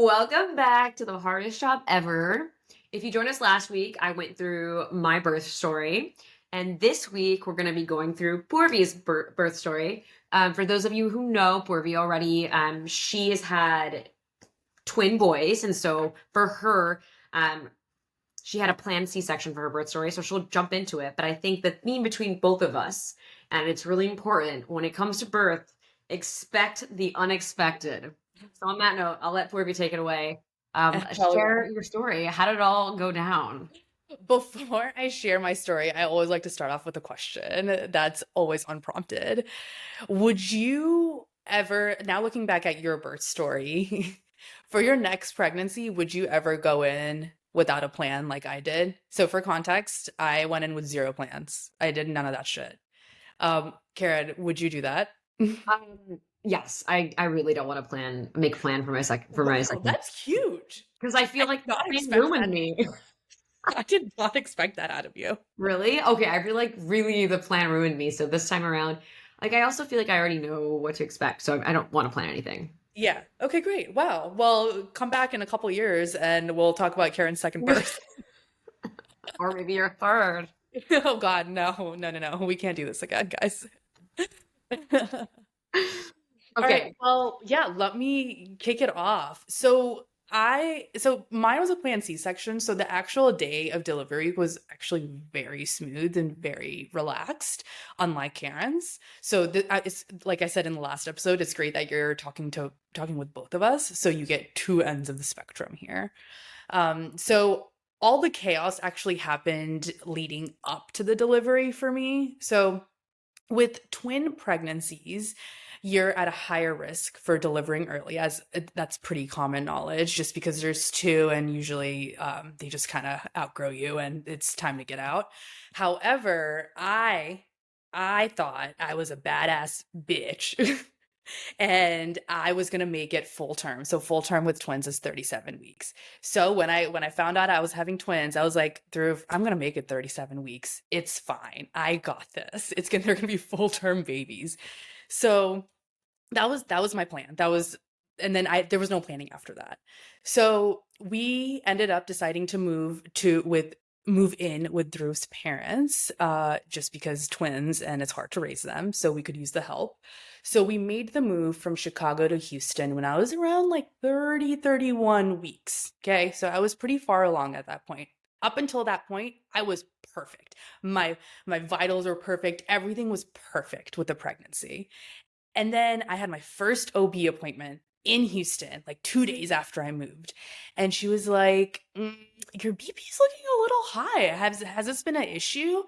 Welcome back to the hardest job ever. If you joined us last week, I went through my birth story. And this week, we're going to be going through Purvi's birth story. For those of you who know Purvi already, she has had twin boys. And so for her, she had a planned C-section for her birth story. So she'll jump into it. But I think the theme between both of us, and it's really important when it comes to birth, expect the unexpected. So on that note, I'll let Purvi take it away. Hell Share yeah. your story. How did it all go down? Before I share my story, I always like to start off with a question that's always unprompted. Would you ever, now looking back at your birth story, for your next pregnancy, would you ever go in without a plan like I did? So for context, I went in with zero plans. I did none of that shit. Karen, would you do that? Yes, I really don't want to make a plan for my Wow, second that's huge. because I I feel did like the not plan expect ruined that. me. I did not expect that out of you. Really? Okay, I feel like really the plan ruined me. So this time around, like I also feel like I already know what to expect, so I don't want to plan anything. Yeah. Okay, great. Wow. Well, come back in a couple years and we'll talk about Karen's second birth. Or maybe your third. Oh God, no, no, no, no. We can't do this again, guys. All right. Okay. Well, yeah, let me kick it off. So mine was a planned C-section, so the actual day of delivery was actually very smooth and very relaxed, unlike Karen's. So it's like I said in the last episode, it's great that you're talking with both of us, so you get two ends of the spectrum here. So all the chaos actually happened leading up to the delivery for me. So with twin pregnancies, you're at a higher risk for delivering early, as that's pretty common knowledge, just because there's two and usually they just kind of outgrow you and it's time to get out. However, I thought I was a badass bitch and I was going to make it full term. So full term with twins is 37 weeks. So when I found out I was having twins, I was like, Dhruv, I'm going to make it 37 weeks. It's fine. I got this. They're going to be full term babies. So that was my plan. And then there was no planning after that. So we ended up deciding to move in with Dhruv's parents, just because twins and it's hard to raise them, so we could use the help. So we made the move from Chicago to Houston when I was around like 30, 31 weeks. Okay, so I was pretty far along at that point. Up until that point, I was perfect. My vitals were perfect. Everything was perfect with the pregnancy. And then I had my first OB appointment in Houston, like 2 days after I moved. And she was like, your BP's looking a little high. Has this been an issue?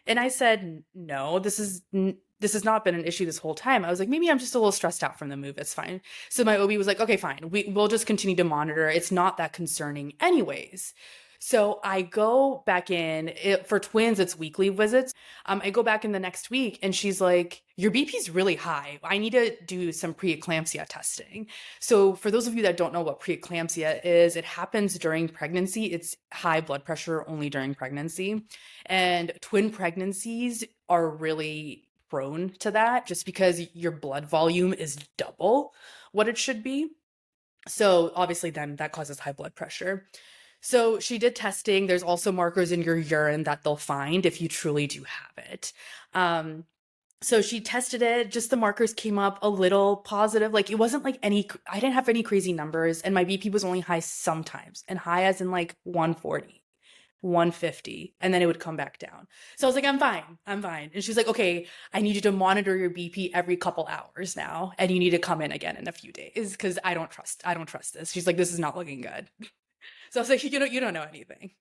And I said, no, this has not been an issue this whole time. I was like, maybe I'm just a little stressed out from the move. It's fine. So my OB was like, okay, fine. We'll just continue to monitor. It's not that concerning anyways. So I go back in for twins, it's weekly visits. I go back in the next week and she's like, your BP's really high. I need to do some preeclampsia testing. So for those of you that don't know what preeclampsia is, it happens during pregnancy. It's high blood pressure only during pregnancy. And twin pregnancies are really prone to that just because your blood volume is double what it should be. So obviously then that causes high blood pressure. So she did testing. There's also markers in your urine that they'll find if you truly do have it. So she tested it, just the markers came up a little positive. Like it wasn't like I didn't have any crazy numbers and my BP was only high sometimes and high as in like 140, 150, and then it would come back down. So I was like, I'm fine. I'm fine. And she's like, okay, I need you to monitor your BP every couple hours now. And you need to come in again in a few days because I don't trust this. She's like, this is not looking good. So I was like, you don't know anything.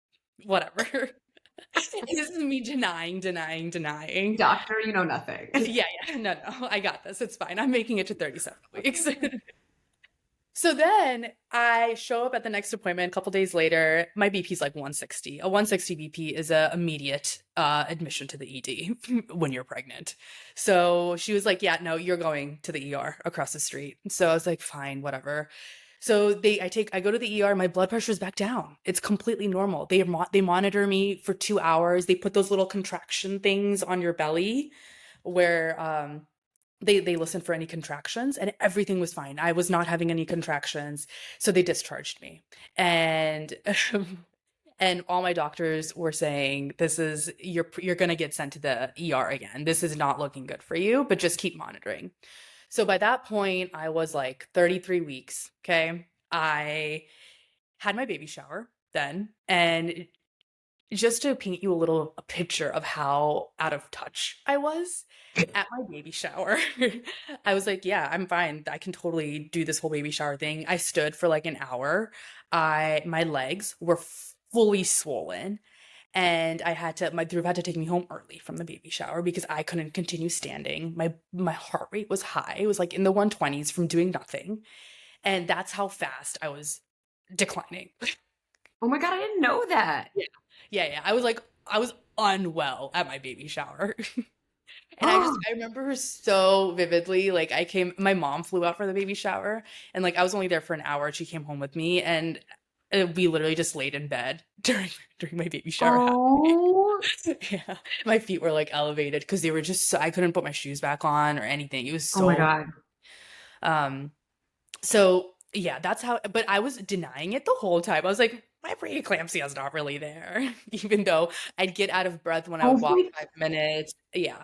Whatever. This is me denying. Doctor, you know nothing. Yeah, yeah. No. I got this. It's fine. I'm making it to 37 weeks. So then I show up at the next appointment a couple days later. My BP is like 160. A 160 BP is a immediate admission to the ED when you're pregnant. So she was like, yeah, no, you're going to the ER across the street. So I was like, fine, whatever. So I go to the ER, my blood pressure is back down. It's completely normal. They monitor me for 2 hours. They put those little contraction things on your belly where they listened for any contractions, and everything was fine. I was not having any contractions, so they discharged me. And and all my doctors were saying, this is, you're going to get sent to the ER again. This is not looking good for you, but just keep monitoring. So by that point, I was like 33 weeks. Okay. I had my baby shower then. And just to paint you a picture of how out of touch I was at my baby shower, I was like, yeah, I'm fine. I can totally do this whole baby shower thing. I stood for like an hour. My legs were fully swollen, and my Dhruv had to take me home early from the baby shower because I couldn't continue standing. My heart rate was high. It was like in the 120s from doing nothing. And that's how fast I was declining. Oh my God, I didn't know that. Yeah. Yeah. I was unwell at my baby shower. And Oh, I remember her so vividly. Like my mom flew out for the baby shower, and like I was only there for an hour. She came home with me, and we literally just laid in bed during my baby shower happening. oh, Yeah. My feet were like elevated because they were just I couldn't put my shoes back on or anything. It was oh my so God. um so yeah, that's how, but I was denying it the whole time. I was like, my preeclampsia is not really there, even though I'd get out of breath when I Oh would walk my, 5 minutes. Yeah.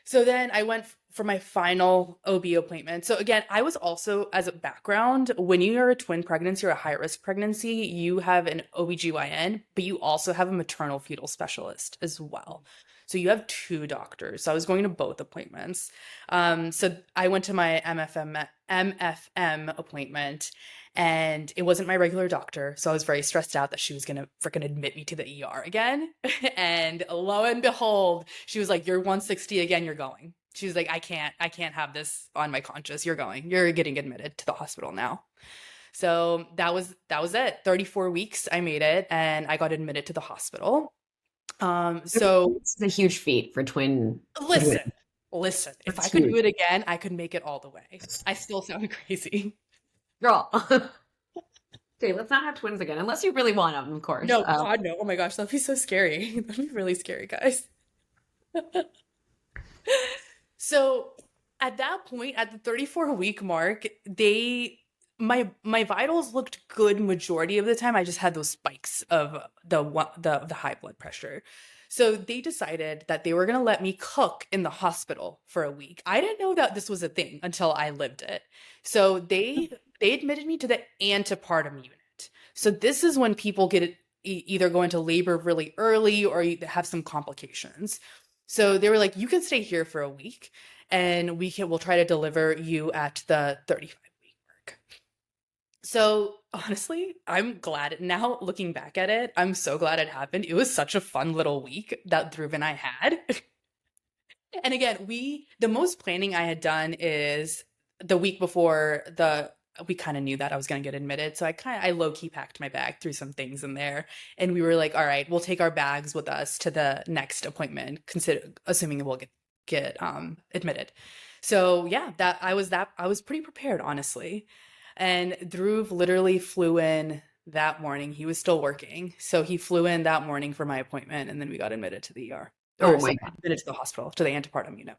So then I went for my final OB appointment. So again, I was also, as a background, when you are a twin pregnancy or a high risk pregnancy, you have an OBGYN, but you also have a maternal fetal specialist as well. So you have two doctors. So I was going to both appointments. So I went to my MFM appointment, and it wasn't my regular doctor. So I was very stressed out that she was going to freaking admit me to the ER again. And lo and behold, she was like, you're 160 again, you're going. She was like, I can't have this on my conscience. You're going. You're getting admitted to the hospital now. So that was it. 34 weeks I made it, and I got admitted to the hospital. So it's a huge feat for twin. listen, listen, if I That's could do huge. it again, I could make it all the way. I still sound crazy. Girl. Okay, let's not have twins again, unless you really want them, of course. No, God, no. Oh my gosh, that'd be so scary. That'd be really scary, guys. So at that point, at the 34-week mark, my vitals looked good majority of the time. I just had those spikes of the high blood pressure. So they decided that they were going to let me cook in the hospital for a week. I didn't know that this was a thing until I lived it. So they admitted me to the antepartum unit. So this is when people either go into labor really early or have some complications. So they were like, you can stay here for a week, and we'll try to deliver you at the 35-week mark. So honestly, I'm glad now looking back at it. I'm so glad it happened. It was such a fun little week that Dhruv and I had. And again, the most planning I had done is the week before we kind of knew that I was going to get admitted. So I low key packed my bag, threw some things in there, and we were like, all right, we'll take our bags with us to the next appointment, assuming we'll get admitted. So yeah, I was pretty prepared, honestly. And Dhruv literally flew in that morning. He was still working. So he flew in that morning for my appointment, and then we got admitted to the ER. Oh Or my sorry, God. admitted to the hospital, to the antepartum unit.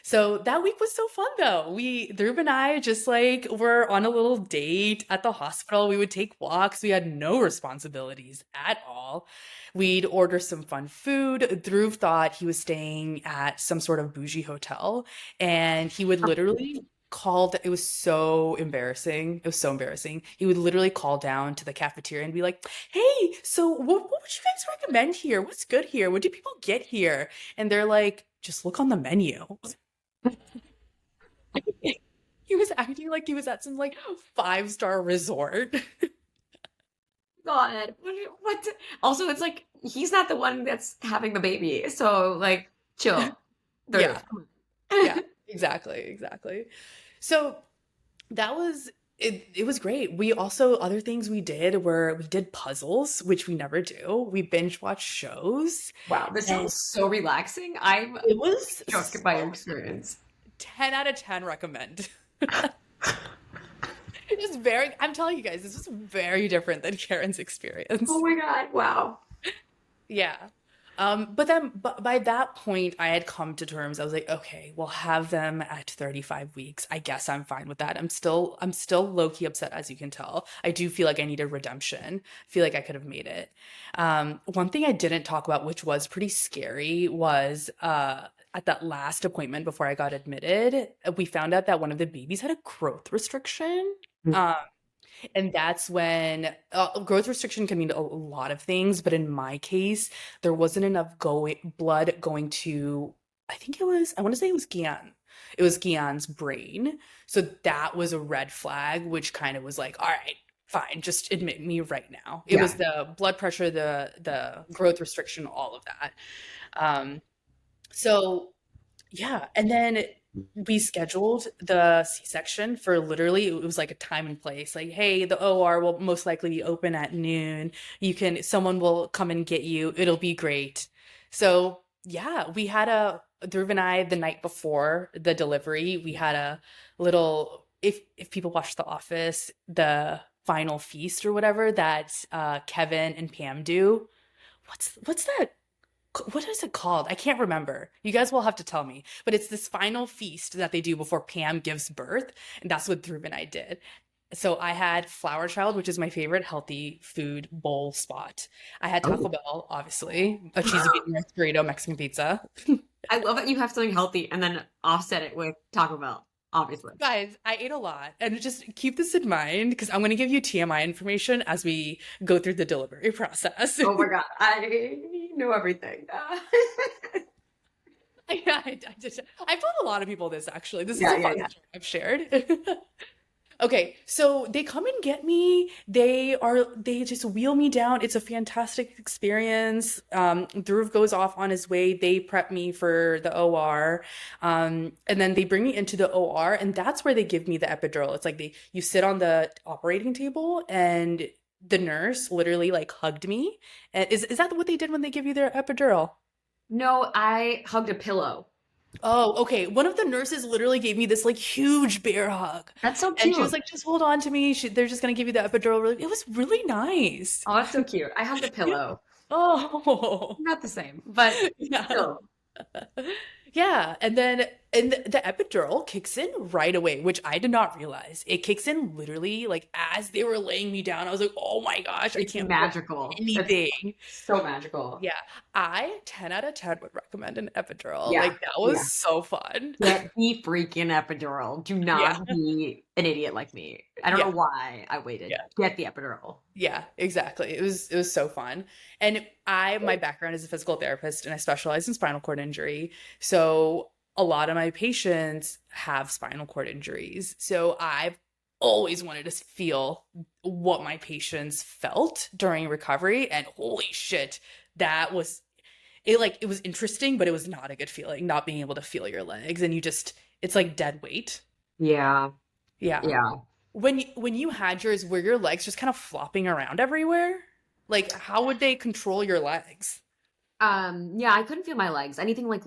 So that week was so fun though. Dhruv and I just like were on a little date at the hospital. We would take walks. We had no responsibilities at all. We'd order some fun food. Dhruv thought he was staying at some sort of bougie hotel, and he would literally it was so embarrassing. It was so embarrassing. He would literally call down to the cafeteria and be like, hey, so what would you guys recommend here? What's good here? What do people get here? And they're like, just look on the menu. He was acting like he was at some like 5-star resort. God. What? Also, it's like he's not the one that's having the baby. So, like, chill. Yeah. Come Yeah, on. exactly. So that was it. It was great. We also, other things we did were we did puzzles, which we never do. We binge watched shows. Wow, this And sounds so relaxing. I'm it was shocked by your experience. 10 out of 10 recommend. I'm telling you guys, this was very different than Karen's experience. Oh my God. Wow. Yeah. But by that point, I had come to terms. I was like, okay, we'll have them at 35 weeks. I guess I'm fine with that. I'm still low key upset, as you can tell. I do feel like I need a redemption. I feel like I could have made it. One thing I didn't talk about, which was pretty scary, was at that last appointment before I got admitted, we found out that one of the babies had a growth restriction. Um, and that's when growth restriction can mean a lot of things, but in my case, there wasn't enough blood going to, I want to say it was Gian. It was Gian's brain. So that was a red flag, which kind of was like, all right, fine, just admit me right now. It Yeah. was the blood pressure, the growth restriction, all of that. Um, so yeah, and then we scheduled the C-section for literally, it was like a time and place. Like, hey, the OR will most likely be open at noon. Someone will come and get you. It'll be great. So yeah, Dhruv and I, the night before the delivery, we had a little, if people watch The Office, the final feast or whatever that Kevin and Pam do. What's that? What is it called? I can't remember. You guys will have to tell me. But it's this final feast that they do before Pam gives birth, and that's what Dhruv and I did. So I had Flower Child, which is my favorite healthy food bowl spot. I had Taco Oh. Bell, obviously, a cheesy bacon rice burrito, Mexican pizza. I love that you have something healthy and then offset it with Taco Bell, obviously. Guys, I ate a lot, and just keep this in mind because I'm going to give you TMI information as we go through the delivery process. Oh my God, I know everything. I've told a lot of people this actually. This is Yeah, a yeah, fun yeah. story I've shared. Okay, so they come and get me. They just wheel me down. It's a fantastic experience. Dhruv goes off on his way. They prep me for the OR. And then they bring me into the OR, and that's where they give me the epidural. It's like you sit on the operating table and the nurse literally like hugged me. And is that what they did when they give you their epidural? No, I hugged a pillow. Oh, okay. One of the nurses literally gave me this like huge bear hug. That's so And she was cute. like, just hold on to me. They're just gonna give you the epidural. It was really nice. Oh, that's so cute. I hugged a Yeah. pillow. Oh, Not the same, but yeah. still. Yeah. And the epidural kicks in right away, which I did not realize. It kicks in literally like as they were laying me down. I was like, oh my gosh, I It's can't feel magical. It's anything. so magical. Yeah. I 10 out of 10 would recommend an epidural. Yeah. Like that was Yeah. so fun. Get the freaking epidural. Do Yeah. not be an idiot like me. I don't know Yeah. why I waited. Yeah. Get the epidural. Yeah, exactly. It was so fun. And my background is a physical therapist and I specialize in spinal cord injury. So a lot of my patients have spinal cord injuries. So I've always wanted to feel what my patients felt during recovery, and holy shit, that was it was interesting, but it was not a good feeling not being able to feel your legs and it's like dead weight. Yeah. Yeah. Yeah. When you had yours, were your legs just kind of flopping around everywhere? Like, how would they control your legs? Yeah, I couldn't feel my legs. Anything like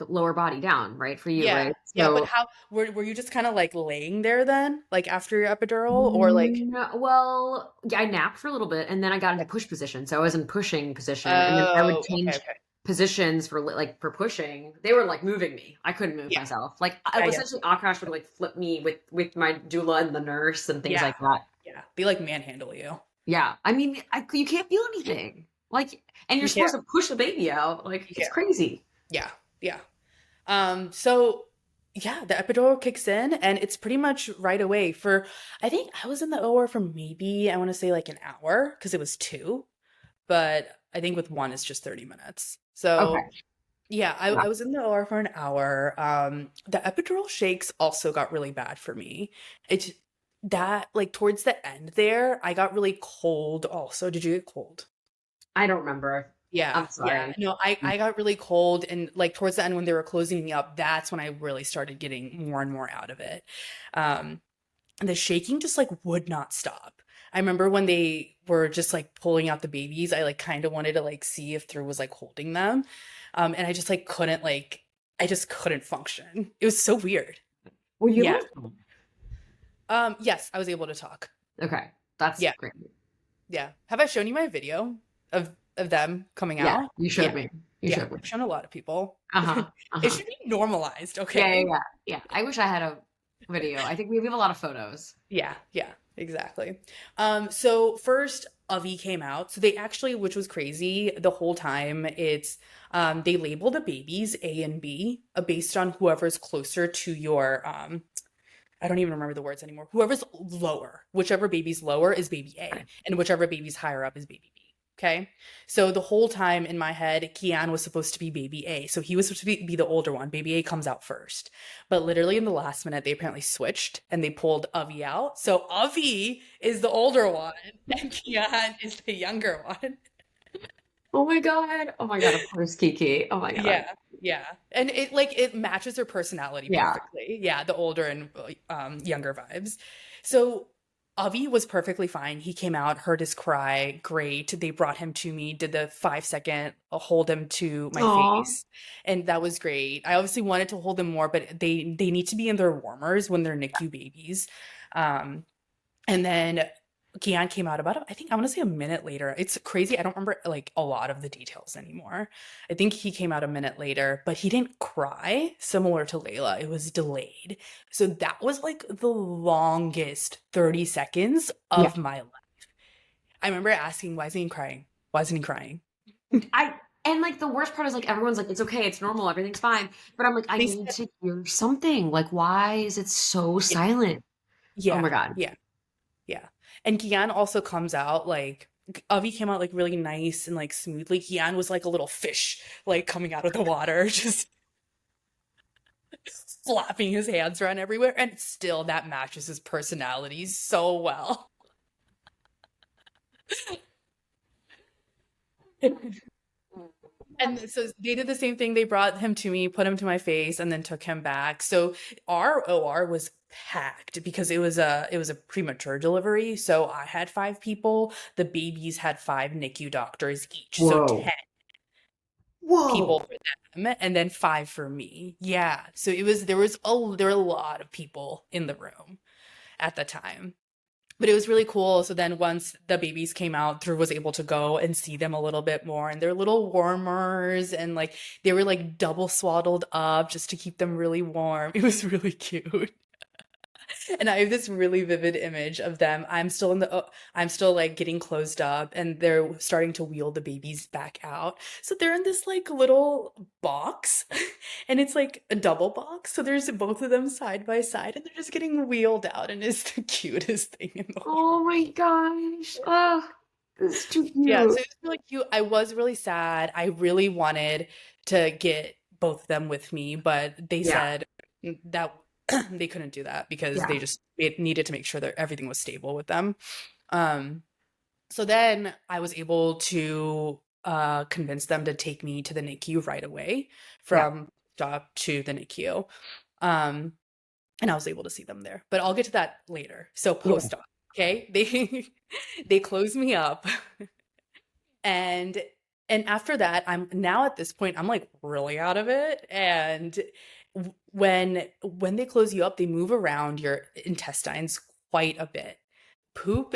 lower body down, right? For you, Yeah, right? yeah, but So how were you just kind of like laying there then, like after your epidural, or like? no, well, yeah, I napped for a little bit and then I got into Yeah. push position. So I was in pushing position and then I would Oh, okay, change okay. positions for like for pushing. They were like moving me. I couldn't move Yeah, myself. Like I yeah, yeah, essentially Akash would like flip me with my doula and the nurse and things yeah, like that. yeah. They like manhandle you. Yeah. I mean, you can't feel anything. Like, and you're You can't. supposed to push the baby out. Like, You it's can't. crazy. Yeah, yeah. So yeah, the epidural kicks in and it's pretty much right away for I think I was in the OR for maybe I want to say like an hour because it was two, but I think with one it's just 30 minutes. So Okay. yeah, I, Yeah. I was in the OR for an hour. The epidural shakes also got really bad for me. It that like towards the end there, I got really cold also. Did you get cold? I don't remember. Yeah, I'm yeah. sorry. No, I got really cold and like towards the end when they were closing me up, that's when I really started getting more and more out of it. Um, and the shaking just like would not stop. I remember when they were just like pulling out the babies, I like kind of wanted to like see if Drew was like holding them. And I just like couldn't I just couldn't function. It was so weird. Were you Yeah. able to? Yes, I was able to talk. Okay. That's Yeah. great. Yeah. Have I shown you my video of them coming Yeah, out? you showed Yeah. me. You Yeah, showed me. I've shown a lot of people. Uh-huh. It Uh-huh. should be normalized, Yeah, yeah, okay? yeah. Yeah. I wish I had a video. I think we have a lot of photos. Yeah, yeah, exactly. So first Avi came out. So they actually, which was crazy, the whole time it's they label the babies A and B based on whoever's closer to your I don't even remember the words anymore. Whoever's lower, whichever baby's lower is baby A, Right. and whichever baby's higher up is baby B. Okay. So the whole time in my head, Kian was supposed to be baby A. So he was supposed to be the older one. Baby A comes out first. But literally in the last minute, they apparently switched and they pulled Avi out. So Avi is the older one and Kian is the younger one. Oh my God. Oh my God. Of course, Kiki. Oh my God. Yeah, yeah. And it matches her personality Yeah. perfectly. Yeah, the older and younger vibes. So Avi was perfectly fine. He came out, heard his cry, great. They brought him to me, did the 5 second hold him to my Aw. face, and that was great. I obviously wanted to hold them more, but they need to be in their warmers when they're NICU babies. Um, and then Gian came out about, I think I want to say a minute later. It's crazy. I don't remember like a lot of the details anymore. I think he came out a minute later, but he didn't cry, similar to Layla. It was delayed. So that was like the longest 30 seconds Yeah. of my life. I remember asking, why isn't he crying? Why isn't he crying? I and like the worst part is like everyone's like, it's okay, it's normal, everything's fine. But I'm like, I They need said, to hear something. Like, why is it so yeah, silent? Oh yeah, my God. yeah, yeah. And Gian also comes out like, Avi came out like really nice and like smoothly. Gian was like a little fish, like coming out of the water, just flapping his hands around everywhere. And still, that matches his personality so well. And so they did the same thing. They brought him to me, put him to my face, and then took him back. So our OR was packed because it was a premature delivery. So I had 5 people. The babies had 5 NICU doctors each. So Whoa. 10 people Whoa. for them, and then 5 for me. Yeah. So there were a lot of people in the room at the time. But it was really cool. So then once the babies came out, Drew was able to go and see them a little bit more. And they're little warmers and like they were like double swaddled up just to keep them really warm. It was really cute. And I have this really vivid image of them. I'm still like getting closed up and they're starting to wheel the babies back out. So they're in this like little box and it's like a double box. So there's both of them side by side and they're just getting wheeled out and it's the cutest thing in the world. Oh my gosh. Oh, this is too Yeah, so cute. it was really cute. I was really sad. I really wanted to get both of them with me, but they Yeah. said that they couldn't do that because Yeah. it needed to make sure that everything was stable with them. Um, so then I was able to convince them to take me to the NICU right away Yeah. from stop to the NICU. Um, and I was able to see them there. But I'll get to that later. So Yeah. post-op, okay? They closed me up and after that I'm now at this point I'm like really out of it and when they close you up they move around your intestines quite a bit. Poop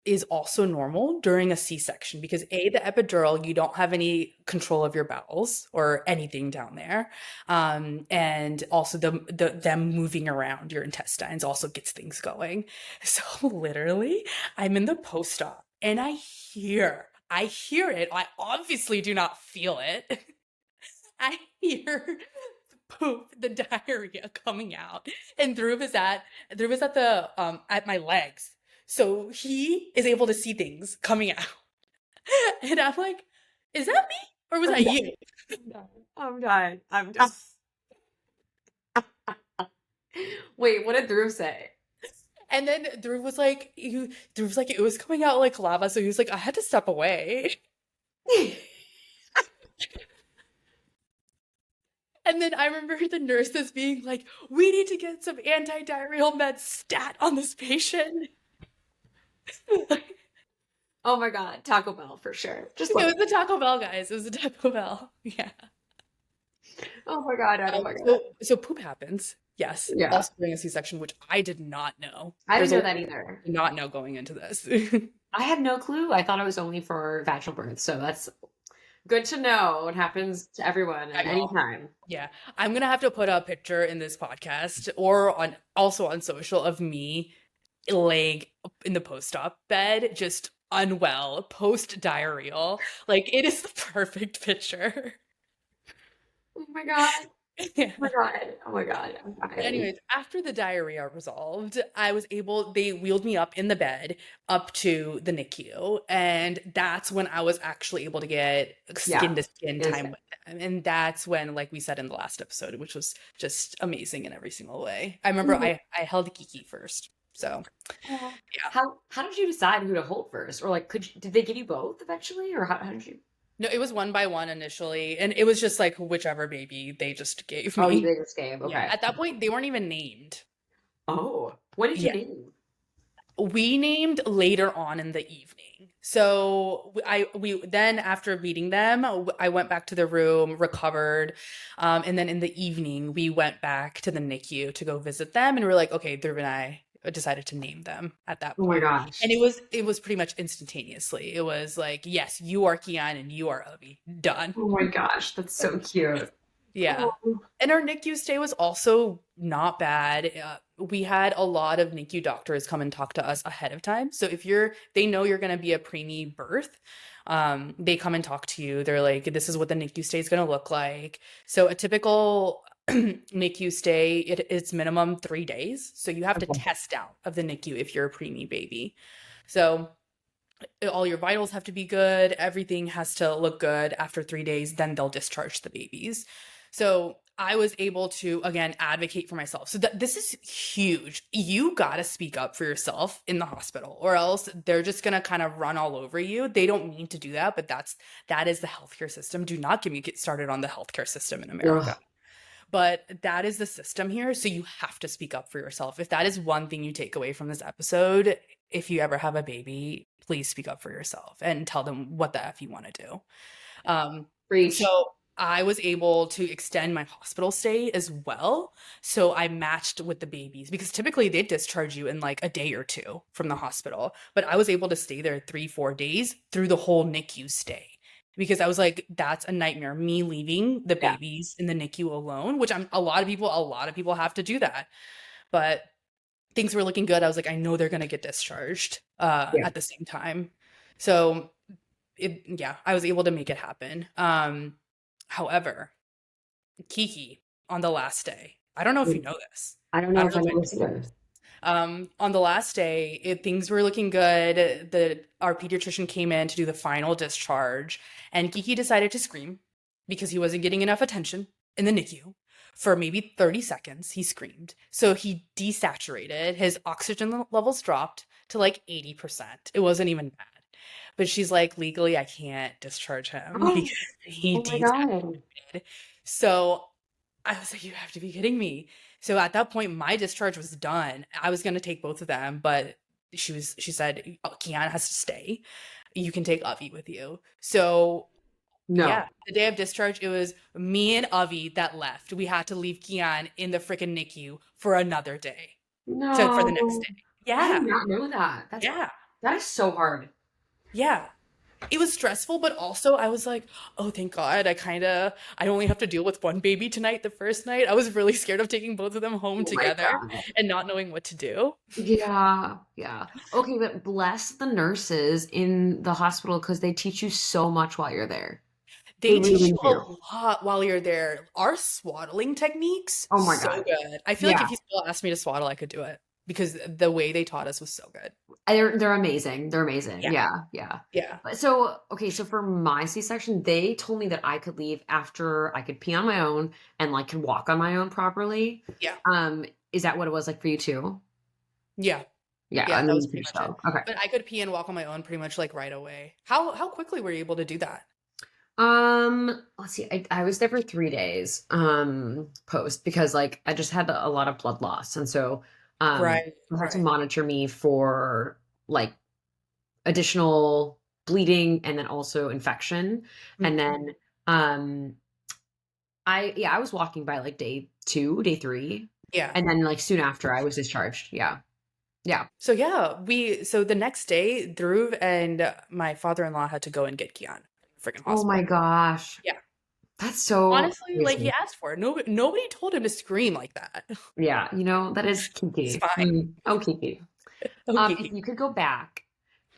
is also normal during a C-section because the epidural you don't have any control of your bowels or anything down there, and also them moving around your intestines also gets things going. So literally I'm in the post-op and I hear it. I obviously do not feel it. I hear the poop, the diarrhea coming out, and Dhruv is at the at my legs, so he is able to see things coming out, and I'm like, "Is that me or was I'm that done. you?" I'm done. I'm done. I'm done. Wait, what did Drew say? And then Dhruv was like, it was coming out like lava, so he was like, I had to step away. And then I remember the nurses being like, we need to get some anti-diarrheal meds stat on this patient. Oh my God, Taco Bell for sure. Just It look. was the Taco Bell, guys. It was the Taco Bell. Yeah. Oh my God, oh my God. So poop happens. Yes. Yeah. Also during a C-section, which I did not know. I There's didn't a know lot that either. I did not know going into this. I had no clue. I thought it was only for vaginal birth. So Good to know. It happens to everyone Yeah, at any y'all. time. Yeah. I'm gonna have to put a picture in this podcast or on also on social of me laying in the post-op bed, just unwell, post-diarrheal. Like it is the perfect picture. Oh my God. Yeah. Oh my God. Oh my God. I'm dying. Anyways, after the diarrhea resolved, they wheeled me up in the bed up to the NICU. And that's when I was actually able to get Yeah. skin to skin It is. time with them. And that's when, like we said in the last episode, which was just amazing in every single way. I remember I held Kiki first. So, Aw. yeah. How did you decide who to hold first? Or like did they give you both eventually? Or how did you No, it was one by one initially. And it was just like whichever baby they just gave Oh, me. they just gave. Yeah. Okay. At that point, they weren't even named. Oh. What did you Yeah. name? We named later on in the evening. So we then after meeting them, I went back to the room, recovered, and then in the evening we went back to the NICU to go visit them, and we are like, okay, Dhruv and I decided to name them at that Oh my point. gosh. And it was pretty much instantaneously. It was like, yes, you are Kian and you are Avi. Done. Oh my gosh. That's so cute. Yeah. Oh. And our NICU stay was also not bad. We had a lot of NICU doctors come and talk to us ahead of time. So if they know you're going to be a preemie birth, they come and talk to you. They're like, this is what the NICU stay is going to look like. So a typical NICU stay, it's minimum 3 days. So you have to Okay. test out of the NICU if you're a preemie baby. So all your vitals have to be good. Everything has to look good after 3 days. Then they'll discharge the babies. So I was able to, again, advocate for myself. So this is huge. You got to speak up for yourself in the hospital, or else they're just going to kind of run all over you. They don't mean to do that, but that is the healthcare system. Do not get started on the healthcare system in America. Ugh. But that is the system here. So you have to speak up for yourself. If that is one thing you take away from this episode, if you ever have a baby, please speak up for yourself and tell them what the F you want to do. Preach. So I was able to extend my hospital stay as well. So I matched with the babies because typically they discharge you in like a day or two from the hospital. But I was able to stay there 3-4 days through the whole NICU stay because I was like, that's a nightmare. Me leaving the Yeah. babies in the NICU alone, which a lot of people have to do that. But things were looking good. I was like, I know they're going to get discharged Yeah. at the same time. So I was able to make it happen. However, Kiki on the last day, I don't know if you know this. I don't I know don't if I know know if this either. on the last day, things were looking good. Our pediatrician came in to do the final discharge, and Kiki decided to scream because he wasn't getting enough attention in the NICU. For maybe 30 seconds, he screamed. So he desaturated. His oxygen levels dropped to like 80%. It wasn't even bad. But she's like, legally, I can't discharge him because he Oh my God. desaturated. So I was like, you have to be kidding me. So at that point, my discharge was done. I was going to take both of them, but she said, oh, Kiana has to stay. You can take Avi with you. So yeah, No. the day of discharge, it was me and Avi that left. We had to leave Kian in the freaking NICU for another day. So for the next No. day. I did Yeah. not know that. Yeah. That is so hard. Yeah. It was stressful, but also I was like, oh, thank God. I only have to deal with one baby tonight, the first night. I was really scared of taking both of them home Oh my together God. and not knowing what to do. Yeah, yeah. Okay, but bless the nurses in the hospital because they teach you so much while you're there. They They teach really you a do. lot while you're there. Our swaddling techniques, Oh my so God. good. I feel like Yeah. if you still asked me to swaddle, I could do it because the way they taught us was so good. They're amazing. They're amazing. Yeah. Yeah, yeah. Yeah. So, okay, so for my C-section, they told me that I could leave after I could pee on my own and like could walk on my own properly. Yeah. Is that what it was like for you too? Yeah. Yeah, Yeah. and That then was you pretty finished much it. though. Okay. But I could pee and walk on my own pretty much like right away. How quickly were you able to do that? Let's see. I was there for 3 days, post because like I just had a lot of blood loss. And so, Right. they had to Right. monitor me for like additional bleeding and then also infection. And Mhm. then, I was walking by like day 2, day 3. Yeah. And then like soon after I was discharged. Yeah. Yeah. So yeah, so the next day, Dhruv and my father-in-law had to go and get Kian freaking Oh my hospital. gosh. Yeah. That's so Honestly, like he crazy. asked for it. Nobody told him to scream like that. Yeah, that is It's kinky. fine. Oh, kinky. If Okay. you could go back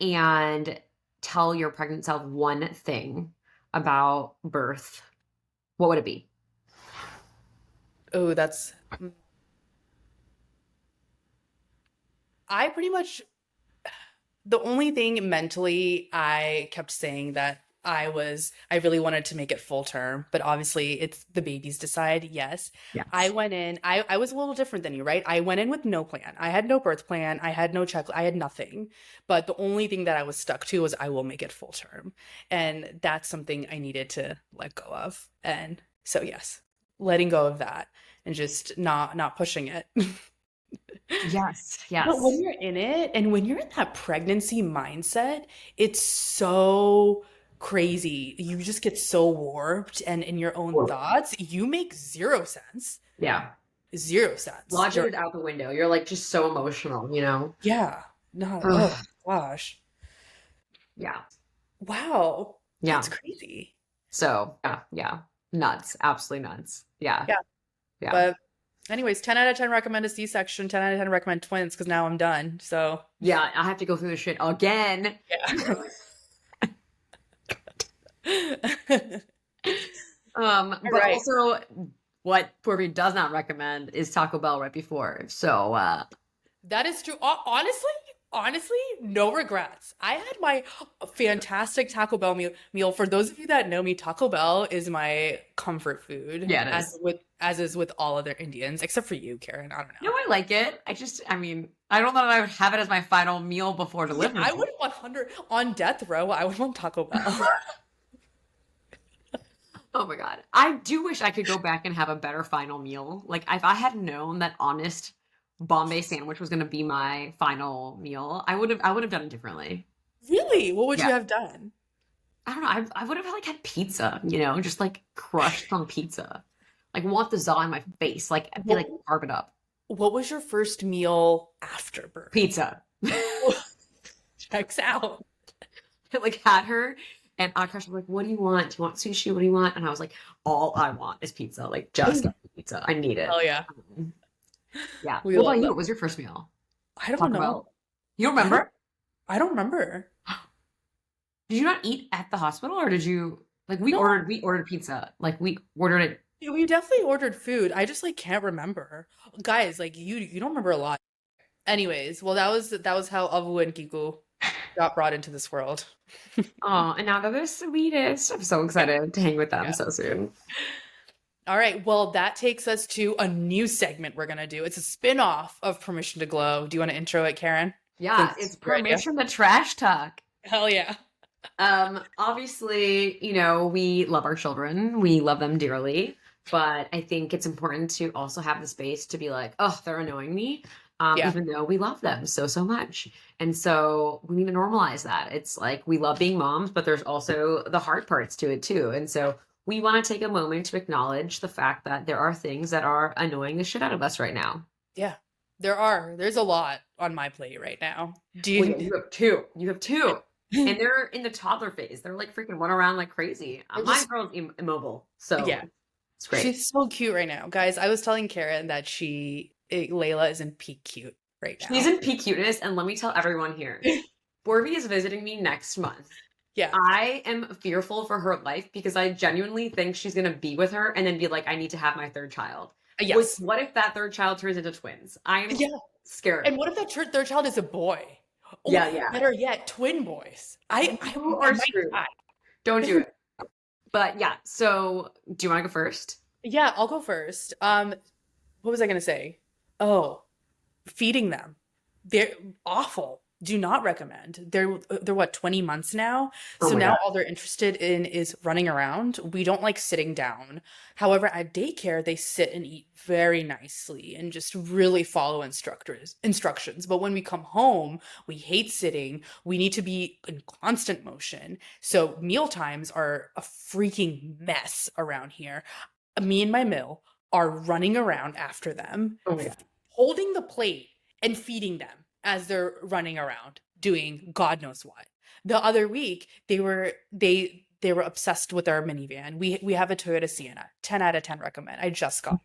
and tell your pregnant self one thing about birth, what would it be? Oh, that's I pretty much the only thing mentally I kept saying that I really wanted to make it full term, but obviously it's the babies decide. Yes. I Yes. went in, I was a little different than you, right? I went in with no plan. I had no birth plan. I had no check. I had nothing. But the only thing that I was stuck to was I will make it full term. And that's something I needed to let go of. And so yes, letting go of that and just not pushing it. Yes. But when Yes. you're in it and when you're in that pregnancy mindset, it's so crazy. You just get so warped and in your own thoughts, you make zero sense. Yeah. Zero sense. Logic is out the window. You're like just so emotional. Yeah. No, oh Ugh. gosh. Yeah. Wow. That's Yeah. crazy. So, yeah, yeah. Nuts. Absolutely nuts. Yeah. Yeah. Yeah. But anyways, 10 out of 10 recommend a C-section, 10 out of 10 recommend twins because now I'm done. So Yeah. I have to go through this shit again. yeah. All But right. also what Purvi does not recommend is Taco Bell right before. So, That is true. Honestly, no regrets. I had my fantastic Taco Bell meal. For those of you that know me, Taco Bell is my comfort food, yeah, it is. as is with all other Indians, except for you, Karen. I don't No, know. I like it. I mean, I don't know that I would have it as my final meal before Yeah, delivery. I would 100 on death row. I would want Taco Bell. Oh my God. I do wish I could go back and have a better final meal. Like if I had known that honest Bombay sandwich was going to be my final meal, I would have done it differently. Really? What would Yeah. you have done? I don't know. I would have like had pizza, just like crushed on pizza. Like want the za in my face. Like I'd be What like carve it up. What was your first meal after birth? Pizza. Checks out. Like had her and Akash was like, "What do you want? Do you want sushi? What do you want?" And I was like, "All I want is pizza. Like just get me pizza. I need it." Hell yeah. Yeah. We What about love you? that. What was your first meal? I don't Talk know. about. You I don't remember? I don't remember. Did you not eat at the hospital, or did you like we No, ordered pizza? Like we ordered it. we definitely ordered food. I just like can't remember. Guys, like you don't remember a lot. Anyways, well that was how Avu and Kiku got brought into this world. Oh, and now they're the sweetest. I'm so Yeah, excited to hang with them yeah. so soon. All right, well that takes us to a new segment we're gonna do. It's a spin-off of Permission to Glow. Do you want to intro it, Karen? Yeah, Since it's it's your idea. permission to trash talk. Hell yeah. Obviously, we love our children. We love them dearly, but I think it's important to also have the space to be like, oh, they're annoying me. Yeah. Even though we love them so, so much. And so we need to normalize that. It's like we love being moms, but there's also the hard parts to it too. And so we want to take a moment to acknowledge the fact that there are things that are annoying the shit out of us right now. Yeah. There's a lot on my plate right now. Do Well, yeah, you you have two. You have two. And they're in the toddler phase. They're like freaking run around like crazy. they're My just girl's immobile, so yeah. it's great. She's so cute right now. Guys, I was telling Karen that Layla is in peak cute right She's now. in peak cuteness, and let me tell everyone here, Borby is visiting me next month. Yeah. I am fearful for her life because I genuinely think she's gonna be with her and then be like, I need to have my third child. Yes. What if that third child turns into twins? I'm Yeah. scared. And what if that third child is a boy? Oh, Yeah, yeah. better yet, twin boys. You I are might screwed. die. Don't do it. But yeah, so do you want to go first? Yeah, I'll go first. What was I gonna say? Oh, feeding them. They're awful. Do not recommend. They're what, 20 months now? Oh So my now God. all they're interested in is running around. We don't like sitting down. However, at daycare, they sit and eat very nicely and just really follow instructions. But when we come home, we hate sitting. We need to be in constant motion. So meal times are a freaking mess around here. Me and my mill are running around after them, Oh my God. holding the plate and feeding them as they're running around doing God knows what. The other week, they they were obsessed with our minivan. We have a Toyota Sienna, 10 out of 10 recommend. I just got,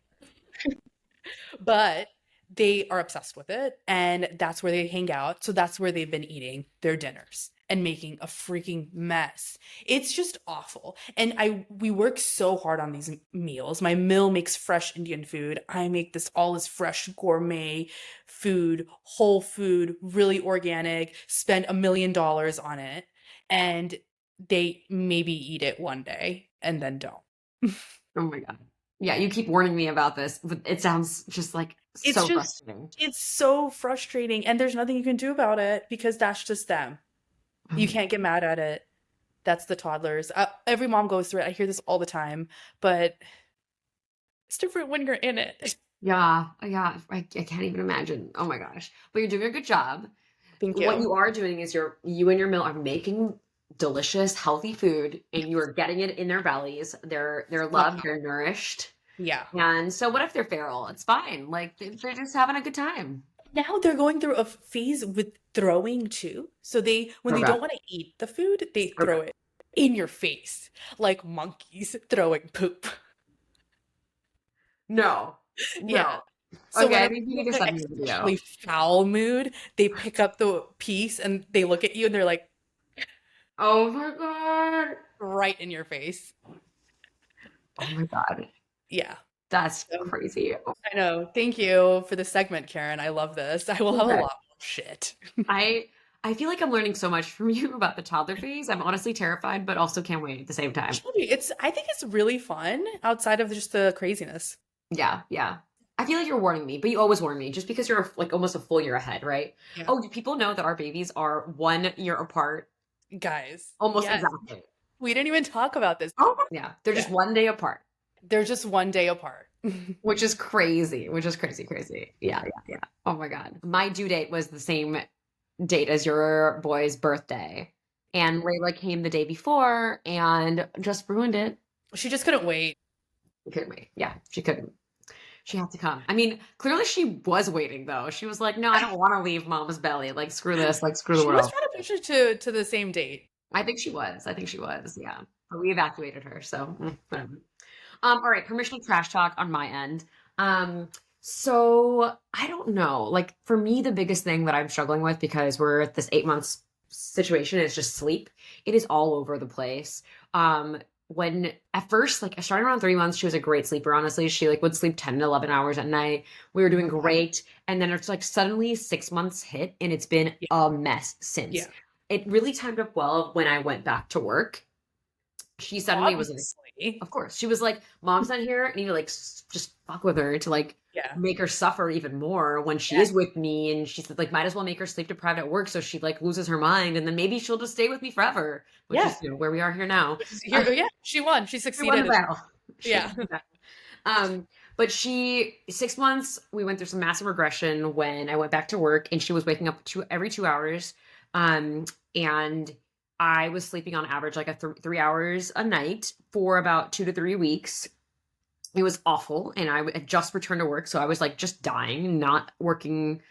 but they are obsessed with it, and that's where they hang out. So that's where they've been eating their dinners and making a freaking mess. It's just awful. And we work so hard on these meals. My mill makes fresh Indian food. I make this fresh gourmet food, whole food, really organic, spend $1 million on it, and they maybe eat it one day and then don't. Oh my God. Yeah, you keep warning me about this, but it sounds just like It's so just, frustrating. it's so frustrating, and there's nothing you can do about it because that's just them. Oh You my can't get mad at it. That's the toddlers. Every mom goes through it. I hear this all the time, but it's different when you're in it. Yeah, yeah, I can't even imagine. Oh my gosh. But you're doing a good job. Thank What you. you are doing is you and your mill are making delicious, healthy food and you are getting it in their bellies. They're loved, they're nourished. Yeah. And so what if they're feral? It's fine. Like they're just having a good time. Now they're going through a phase with throwing too. So when they Okay. don't want to eat the food, they Okay. throw it in your face like monkeys throwing poop. No. Yeah. No. So Okay, I whenever think you you're need to in an send me a video. especially foul mood, they pick up the piece and they look at you and they're like Oh my God. right in your face. Oh my God. Yeah. That's So crazy. I know. Thank you for the segment, Karen. I love this. I will have a Okay. lot more shit. I I feel like I'm learning so much from you about the toddler phase. I'm honestly terrified, but also can't wait at the same time. I think it's really fun outside of just the craziness. Yeah, yeah. I feel like you're warning me, but you always warn me just because you're like almost a full year ahead, right? Yeah. Oh, do people know that our babies are 1 year apart? Guys, Almost yes. exactly. We didn't even talk about this. Oh, yeah. They're Yeah. just 1 day apart, They're just one day apart. which is crazy, which is crazy, crazy. Yeah, yeah, yeah. Oh my God. My due date was the same date as your boy's birthday. And Layla came the day before and just ruined it. She just couldn't wait. She couldn't wait. Yeah, she couldn't. She had to come. I mean, clearly she was waiting though. She was like, "No, I don't want to leave mom's belly. Like, screw this. Like, screw the She was world." trying to push it to the same date. I think she was. I think she was. Yeah. But we evacuated her. So, whatever. All right. Permission to trash talk on my end. So I don't know. Like for me, the biggest thing that I'm struggling with because we're at this 8 months situation is just sleep. It is all over the place. When at first, like I started around 3 months, she was a great sleeper. Honestly, she like would sleep 10 to 11 hours at night. We were doing great. And then it's like suddenly 6 months hit and it's been Yeah. a mess since. Yeah. It really timed up well when I went back to work. She suddenly was like, Obviously. of course, she was like, "Mom's not here." I need to like just fuck with her to like Yeah. make her suffer even more when she Yeah. is with me. And she said like, might as well make her sleep deprived at work so she like loses her mind, and then maybe she'll just stay with me forever, which Yeah. is where we are here now. Yeah, she won. She She won succeeded. the battle. She Yeah. won the battle. But 6 months, we went through some massive regression when I went back to work, and she was waking up every 2 hours. And I was sleeping on average like 3 hours a night for about 2 to 3 weeks. It was awful, and I had just returned to work, so I was like just dying, not working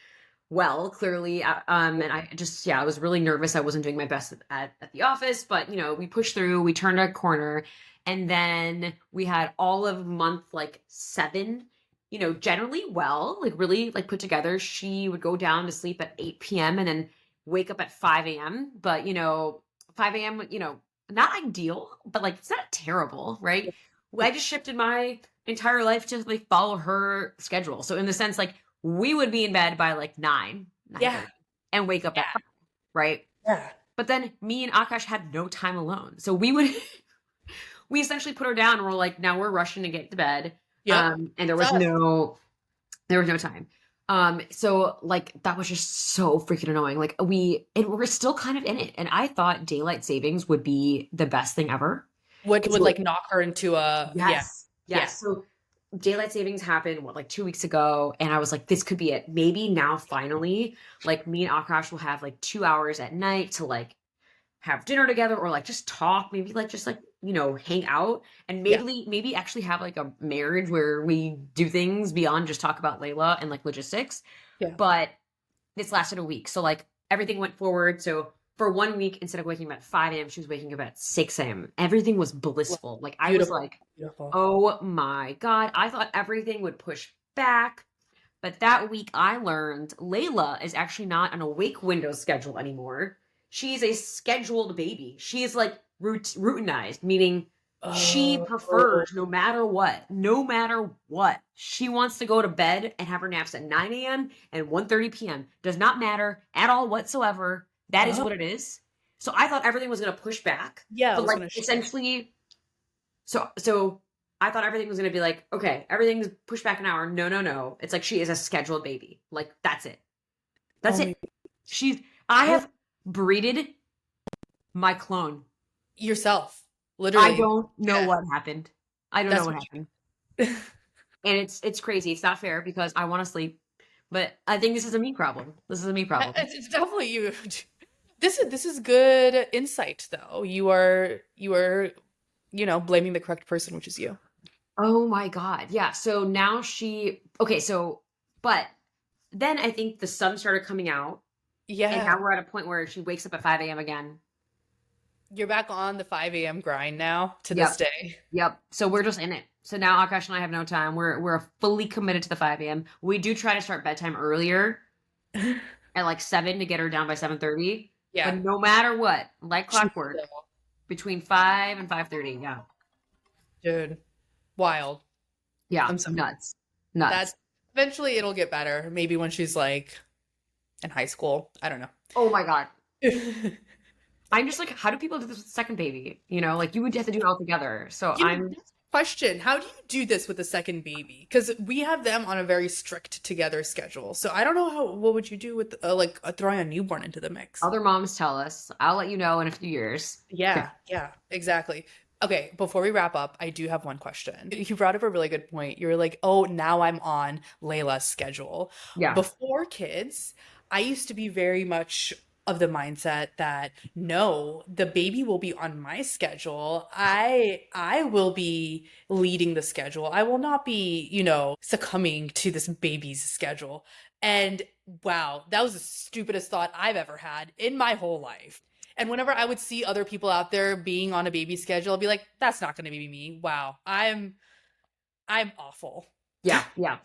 well, clearly. And I just, yeah, I was really nervous. I wasn't doing my best at the office, but we pushed through. We turned a corner, and then we had all of month like 7. Generally well, like really like put together. She would go down to sleep at 8 p.m. and then wake up at 5 a.m. But 5 a.m. Not ideal, but like it's not terrible, right? I just shifted my entire life to like follow her schedule. So in the sense, like we would be in bed by like 9:30 Yeah. and wake up at 5, right? Yeah. But then me and Akash had no time alone. So we essentially put her down and we're like, now we're rushing to get to bed. Yep. And there was no time. So like that was just so freaking annoying. Like we're still kind of in it. And I thought daylight savings would be the best thing ever. Would like knock her into a Yes. So daylight savings happened like 2 weeks ago, and I was like, this could be it. Maybe now finally, like me and Akash will have like 2 hours at night to like have dinner together or like just talk, maybe like just like hang out, and maybe actually have like a marriage where we do things beyond just talk about Layla and like logistics. Yeah. But this lasted a week, so like everything went forward. So for 1 week, instead of waking up at 5 a.m., she was waking up at 6 a.m. Everything was blissful. Like I was Beautiful. like, Beautiful. oh my God. I thought everything would push back. But that week I learned Layla is actually not an awake window schedule anymore. She's a scheduled baby. She is like routinized, meaning she Oh, prefers no matter what. She wants to go to bed and have her naps at 9 a.m. and 1:30 p.m. Does not matter at all whatsoever. That is oh, what it is. So I thought everything was going to push back, yeah, I but was like gonna share. essentially so I thought everything was gonna be like, okay, everything's pushed back an hour. No, no, no. It's like she is a scheduled baby. Like that's it. Oh That's my, it. She's I I have breeded my clone. yourself, I literally. don't know Yeah, what happened. I don't know that's what what happened. you. And it's crazy. It's not fair because I want to sleep. But I think this is a me problem. This is a me problem. It's definitely you. This is good insight though. You are blaming the correct person, which is you. Oh my God. Yeah. So now okay, but then I think the sun started coming out and Yeah, now we're at a point where she wakes up at 5 a.m. again. you're back on the 5 a.m. grind now to this Yep. day. Yep. So we're just in it. So now Akash and I have no time. We're fully committed to the 5 a.m. We do try to start bedtime earlier at like 7 to get her down by 7:30. But Yeah, no matter what, like she's clockwork, still, between 5 and 5:30. Yeah. dude, wild. Yeah. I'm so Nuts. that Nuts. eventually it'll get better. Maybe when she's like in high school. I don't Oh my God. know. I'm just like, how do people do this with the second baby? Like you would have to do it all together. So I'm That's a question. How do you do this with a second baby? Because we have them on a very strict together schedule. So I don't know what would you do with like throwing a newborn into the mix? other moms tell us. I'll let you know in a few years. Okay. Yeah, yeah, exactly. Okay, before we wrap up, I do have one question. You brought up a really good point. You were like, oh, now I'm on Layla's schedule. Yeah. Before kids, I used to be very much of the mindset that no, the baby will be on my schedule. I will be leading the schedule. I will not be, succumbing to this baby's schedule. And wow, that was the stupidest thought I've ever had in my whole life. And whenever I would see other people out there being on a baby schedule, I'd be like, that's not going to be me. Wow. I'm awful. Yeah. Yeah.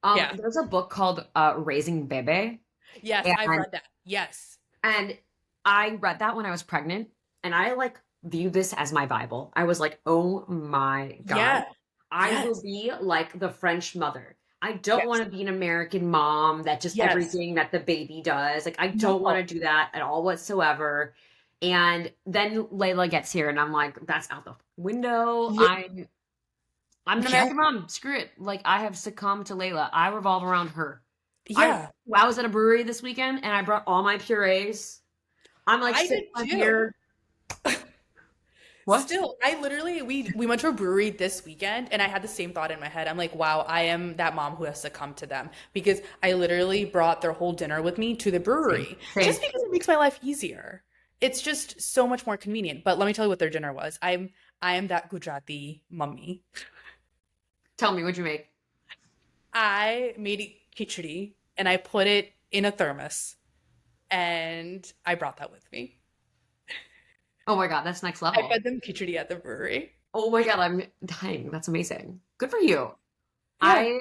Yeah. There's a book called Raising Bebe. Yes, I've And read that. Yes. and I read that when I was pregnant, and I like view this as my Bible. I was like, "Oh my God, Yeah. I will Yes. be like the French mother. I don't Yes. want to be an American mom that just Yes. everything that the baby does. Like I don't want No. to do that at all whatsoever." And then Layla gets here, and I'm like, "That's out the window. Li- I'm an Yeah. American mom. Screw it. Like I have succumbed to Layla. I revolve around her. I Yeah. I was at a brewery this weekend, and I brought all my purees. I'm like I did sipping my too. beer. What? Still, I literally we went to a brewery this weekend and I had the same thought in my head. I'm like, wow, I am that mom who has succumbed to them because I literally brought their whole dinner with me to the Same. brewery just Same. because it makes my life easier. It's just so much more convenient. But let me tell you what their dinner was. I am that Gujarati mummy. Tell me, what'd you make? I made khichdi and I put it in a thermos and I brought that with me. Oh my God, that's next I level. fed them khichdi at the brewery. Oh my God, I'm dying. That's amazing. Good for you. Yeah.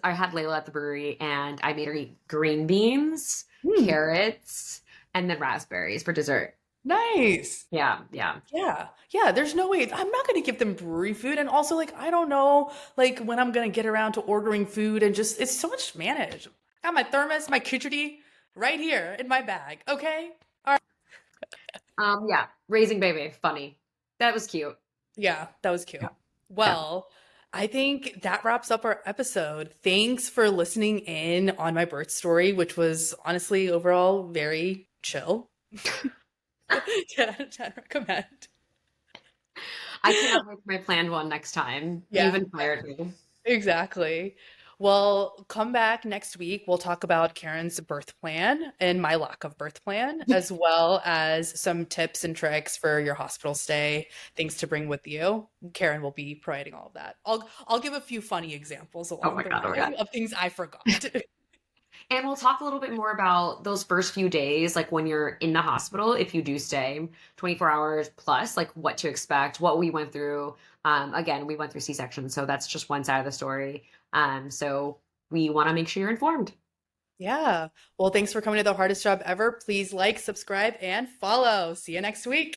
I had Layla at the brewery and I made her eat green beans, Hmm. carrots, and then raspberries for dessert. Nice. Yeah, yeah. Yeah. Yeah, there's no way. I'm not gonna give them brewery food. And also, like, I don't know, like, when I'm gonna get around to ordering food and just, it's so much to manage. I got my thermos, my khichdi right here in my bag. Okay? All right. Yeah. Raising baby, funny. That was cute. Yeah, that was cute. Yeah, yeah. Well, I think that wraps up our episode. Thanks for listening in on my birth story, which was honestly overall very chill. 10 out of 10 recommend. I cannot wait for my planned one next time. You've Yeah. inspired me. Exactly. Well, come back next week. We'll talk about Karen's birth plan and my lack of birth plan, as well as some tips and tricks for your hospital stay, things to bring with you. Karen will be providing all of that. I'll give a few funny examples Oh along my the God, oh my God. way of things I forgot. And we'll talk a little bit more about those first few days, like when you're in the hospital, if you do stay 24 hours plus, like what to expect, what we went through. Again, we went through C-section, so that's just one side of the story. So we want to make sure you're informed. Yeah. Well, thanks for coming to the hardest job ever. Please like, subscribe, and follow. See you next week.